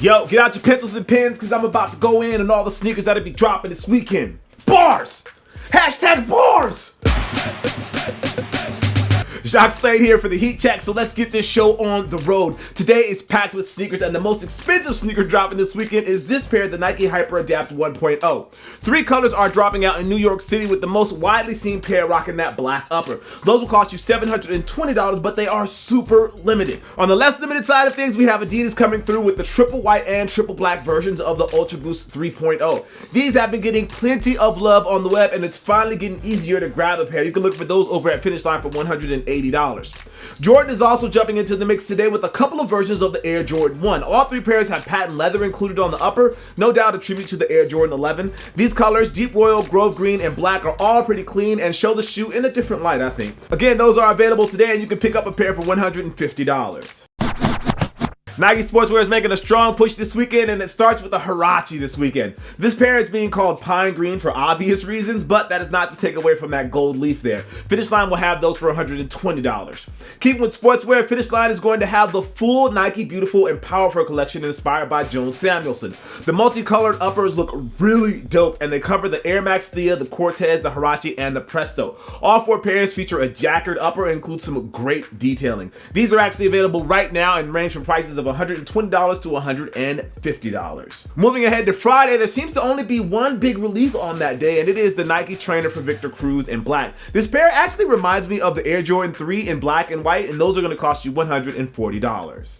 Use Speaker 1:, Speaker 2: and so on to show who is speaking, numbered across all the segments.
Speaker 1: Yo, get out your pencils and pens because I'm about to go in on all the sneakers that'll be dropping this weekend. Bars! Hashtag bars! Jacques Slade here for the Heat Check, so let's get this show on the road. Today is packed with sneakers, and the most expensive sneaker dropping this weekend is this pair, the Nike Hyperadapt 1.0. 3 colors are dropping out in New York City, with the most widely seen pair rocking that black upper. Those will cost you $720, but they are super limited. On the less limited side of things, we have Adidas coming through with the triple white and triple black versions of the Ultra Boost 3.0. These have been getting plenty of love on the web, and it's finally getting easier to grab a pair. You can look for those over at Finish Line for $180. Jordan is also jumping into the mix today with a couple of versions of the Air Jordan 1. All 3 pairs have patent leather included on the upper, no doubt a tribute to the Air Jordan 11. These colors, deep royal, grove green, and black, are all pretty clean and show the shoe in a different light, I think. Again, those are available today, and you can pick up a pair for $150. Nike Sportswear is making a strong push this weekend, and it starts with the Huarache this weekend. This pair is being called pine green for obvious reasons, but that is not to take away from that gold leaf there. Finish Line will have those for $120. Keeping with sportswear, Finish Line is going to have the full Nike Beautiful and Powerful collection inspired by Joan Samuelson. The multicolored uppers look really dope, and they cover the Air Max Thea, the Cortez, the Huarache, and the Presto. All 4 pairs feature a jacquard upper and include some great detailing. These are actually available right now and range from prices of $120 to $150. Moving ahead to Friday, there seems to only be one big release on that day, and it is the Nike Trainer for Victor Cruz in black. This pair actually reminds me of the Air Jordan 3 in black and white, and those are going to cost you $140.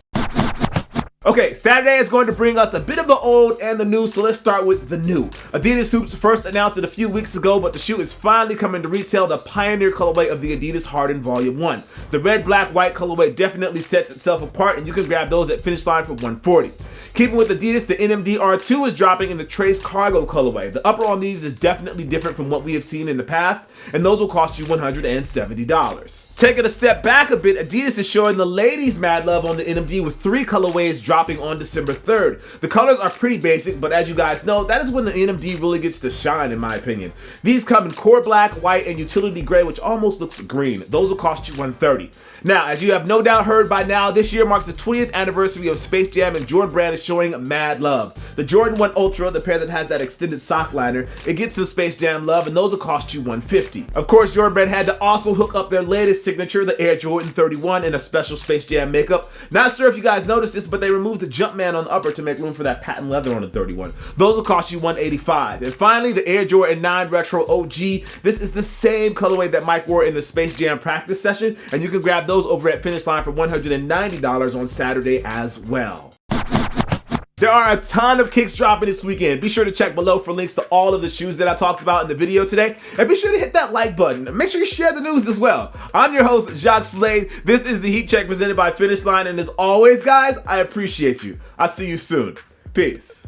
Speaker 1: Okay, Saturday is going to bring us a bit of the old and the new, so let's start with the new. Adidas Hoops first announced it a few weeks ago, but the shoe is finally coming to retail, the Pioneer colorway of the Adidas Harden Volume 1. The red, black, white colorway definitely sets itself apart, and you can grab those at Finish Line for $140. Keeping with Adidas, the NMD R2 is dropping in the Trace Cargo colorway. The upper on these is definitely different from what we have seen in the past, and those will cost you $170. Taking a step back a bit, Adidas is showing the ladies mad love on the NMD with 3 colorways dropping on December 3rd. The colors are pretty basic, but as you guys know, that is when the NMD really gets to shine, in my opinion. These come in core black, white, and utility gray, which almost looks green. Those will cost you $130. Now, as you have no doubt heard by now, this year marks the 20th anniversary of Space Jam, and Jordan Brand is showing mad love. The Jordan 1 Ultra, the pair that has that extended sock liner, it gets some Space Jam love, and those will cost you $150. Of course, Jordan Brand had to also hook up their latest signature, the Air Jordan 31, in a special Space Jam makeup. Not sure if you guys noticed this, but they removed the Jumpman on the upper to make room for that patent leather on the 31. Those will cost you $185. And finally, the Air Jordan 9 Retro OG. This is the same colorway that Mike wore in the Space Jam practice session, and you can grab those over at Finish Line for $190 on Saturday as well. There are a ton of kicks dropping this weekend. Be sure to check below for links to all of the shoes that I talked about in the video today. And be sure to hit that like button. Make sure you share the news as well. I'm your host, Jacques Slade. This is the Heat Check presented by Finish Line. And as always, guys, I appreciate you. I'll see you soon. Peace.